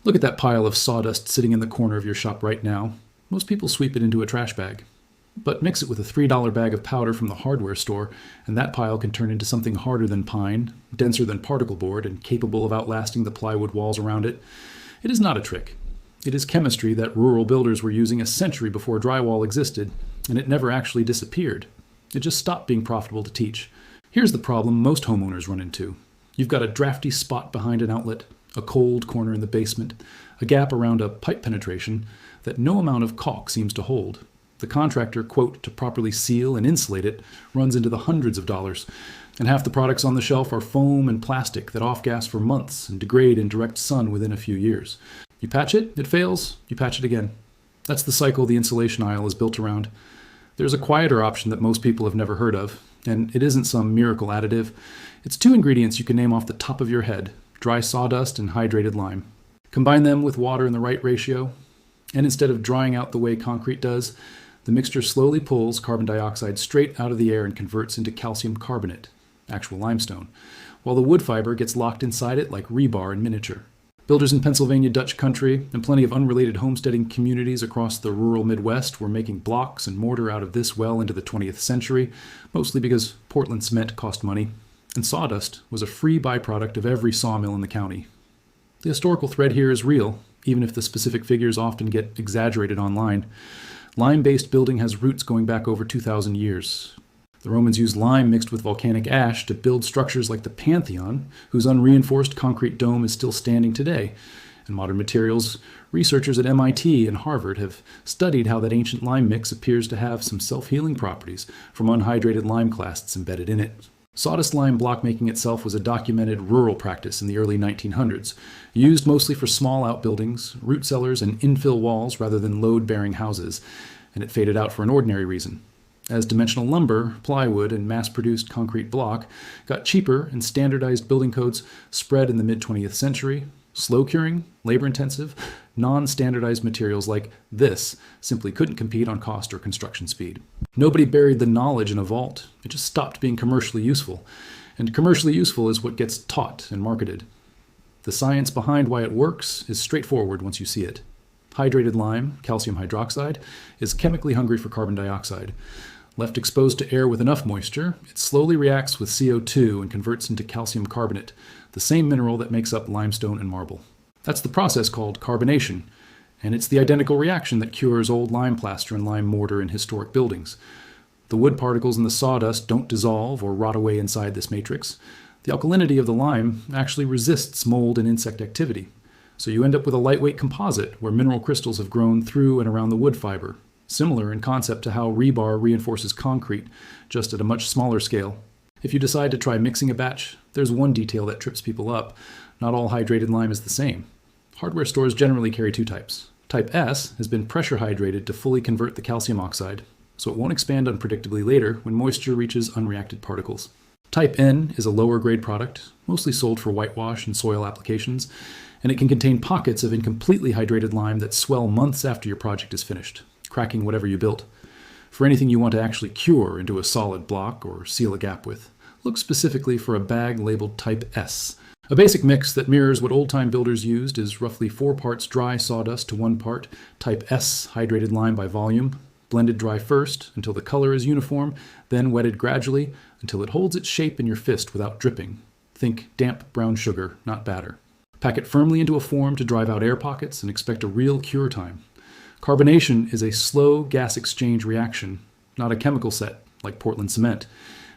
Look at that pile of sawdust sitting in the corner of your shop right now. Most people sweep it into a trash bag. But mix it with a $3 bag of powder from the hardware store, and that pile can turn into something harder than pine, denser than particle board, and capable of outlasting the plywood walls around it. It is not a trick. It is chemistry that rural builders were using a century before drywall existed, and it never actually disappeared. It just stopped being profitable to teach. Here's the problem most homeowners run into. You've got a drafty spot behind an outlet, a cold corner in the basement, a gap around a pipe penetration that no amount of caulk seems to hold. The contractor quote to properly seal and insulate it runs into the hundreds of dollars, and half the products on the shelf are foam and plastic that off-gas for months and degrade in direct sun within a few years. You patch it, it fails, you patch it again. That's the cycle the insulation aisle is built around. There's a quieter option that most people have never heard of, and it isn't some miracle additive. It's 2 ingredients you can name off the top of your head: dry sawdust and hydrated lime. Combine them with water in the right ratio, and instead of drying out the way concrete does, the mixture slowly pulls carbon dioxide straight out of the air and converts into calcium carbonate, actual limestone, while the wood fiber gets locked inside it like rebar in miniature. Builders in Pennsylvania Dutch country and plenty of unrelated homesteading communities across the rural Midwest were making blocks and mortar out of this well into the 20th century, mostly because Portland cement cost money, and sawdust was a free byproduct of every sawmill in the county. The historical thread here is real, even if the specific figures often get exaggerated online. Lime-based building has roots going back over 2,000 years. The Romans used lime mixed with volcanic ash to build structures like the Pantheon, whose unreinforced concrete dome is still standing today. In modern materials, researchers at MIT and Harvard have studied how that ancient lime mix appears to have some self-healing properties from unhydrated lime clasts embedded in it. Sawdust lime block making itself was a documented rural practice in the early 1900s, used mostly for small outbuildings, root cellars, and infill walls rather than load-bearing houses, and it faded out for an ordinary reason. As dimensional lumber, plywood, and mass-produced concrete block got cheaper and standardized building codes spread in the mid-20th century, slow curing, labor-intensive, non-standardized materials like this simply couldn't compete on cost or construction speed. Nobody buried the knowledge in a vault. It just stopped being commercially useful. And commercially useful is what gets taught and marketed. The science behind why it works is straightforward once you see it. Hydrated lime, calcium hydroxide, is chemically hungry for carbon dioxide. Left exposed to air with enough moisture, it slowly reacts with CO2 and converts into calcium carbonate, the same mineral that makes up limestone and marble. That's the process called carbonation, and it's the identical reaction that cures old lime plaster and lime mortar in historic buildings. The wood particles in the sawdust don't dissolve or rot away inside this matrix. The alkalinity of the lime actually resists mold and insect activity, so you end up with a lightweight composite where mineral crystals have grown through and around the wood fiber, similar in concept to how rebar reinforces concrete, just at a much smaller scale. If you decide to try mixing a batch, there's one detail that trips people up. Not all hydrated lime is the same. Hardware stores generally carry 2 types. Type S has been pressure hydrated to fully convert the calcium oxide, so it won't expand unpredictably later when moisture reaches unreacted particles. Type N is a lower grade product, mostly sold for whitewash and soil applications, and it can contain pockets of incompletely hydrated lime that swell months after your project is finished, cracking whatever you built. For anything you want to actually cure into a solid block or seal a gap with, look specifically for a bag labeled Type S. A basic mix that mirrors what old-time builders used is roughly 4 parts dry sawdust to 1 part Type S hydrated lime by volume, blended dry first until the color is uniform, then wetted gradually until it holds its shape in your fist without dripping. Think damp brown sugar, not batter. Pack it firmly into a form to drive out air pockets and expect a real cure time. Carbonation is a slow gas exchange reaction, not a chemical set like Portland cement,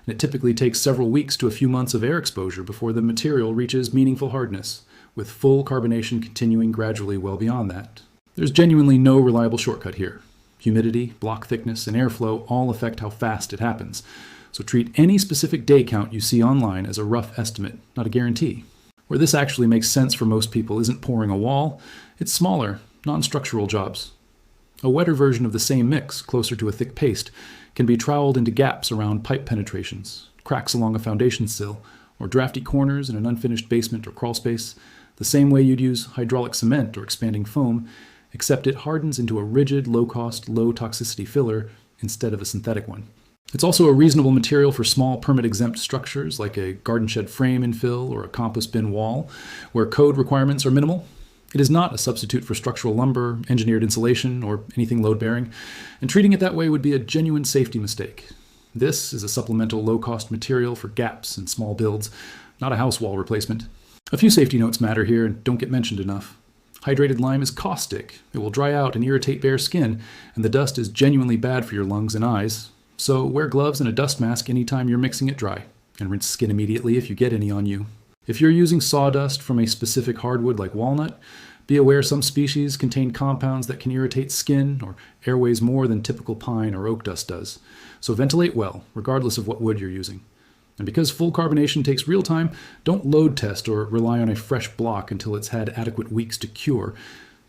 and it typically takes several weeks to a few months of air exposure before the material reaches meaningful hardness, with full carbonation continuing gradually well beyond that. There's genuinely no reliable shortcut here. Humidity, block thickness, and airflow all affect how fast it happens, so treat any specific day count you see online as a rough estimate, not a guarantee. Where this actually makes sense for most people isn't pouring a wall, it's smaller, non-structural jobs. A wetter version of the same mix, closer to a thick paste, can be troweled into gaps around pipe penetrations, cracks along a foundation sill, or drafty corners in an unfinished basement or crawl space, the same way you'd use hydraulic cement or expanding foam, except it hardens into a rigid, low-cost, low-toxicity filler instead of a synthetic one. It's also a reasonable material for small permit-exempt structures like a garden shed frame infill or a compost bin wall, where code requirements are minimal. It is not a substitute for structural lumber, engineered insulation, or anything load-bearing, and treating it that way would be a genuine safety mistake. This is a supplemental low-cost material for gaps and small builds, not a house wall replacement. A few safety notes matter here and don't get mentioned enough. Hydrated lime is caustic. It will dry out and irritate bare skin, and the dust is genuinely bad for your lungs and eyes. So wear gloves and a dust mask anytime you're mixing it dry, and rinse skin immediately if you get any on you. If you're using sawdust from a specific hardwood like walnut, be aware some species contain compounds that can irritate skin or airways more than typical pine or oak dust does. So ventilate well, regardless of what wood you're using. And because full carbonation takes real time, don't load test or rely on a fresh block until it's had adequate weeks to cure.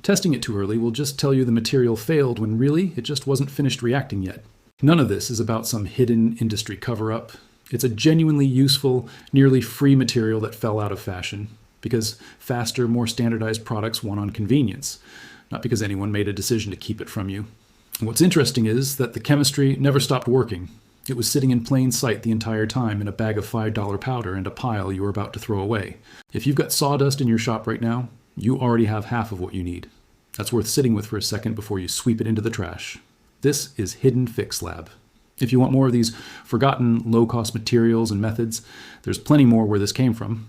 Testing it too early will just tell you the material failed when really it just wasn't finished reacting yet. None of this is about some hidden industry cover-up. It's a genuinely useful, nearly free material that fell out of fashion, because faster, more standardized products won on convenience, not because anyone made a decision to keep it from you. And what's interesting is that the chemistry never stopped working. It was sitting in plain sight the entire time in a bag of $5 powder and a pile you were about to throw away. If you've got sawdust in your shop right now, you already have half of what you need. That's worth sitting with for a second before you sweep it into the trash. This is Hidden Fix Lab. If you want more of these forgotten low-cost materials and methods, there's plenty more where this came from.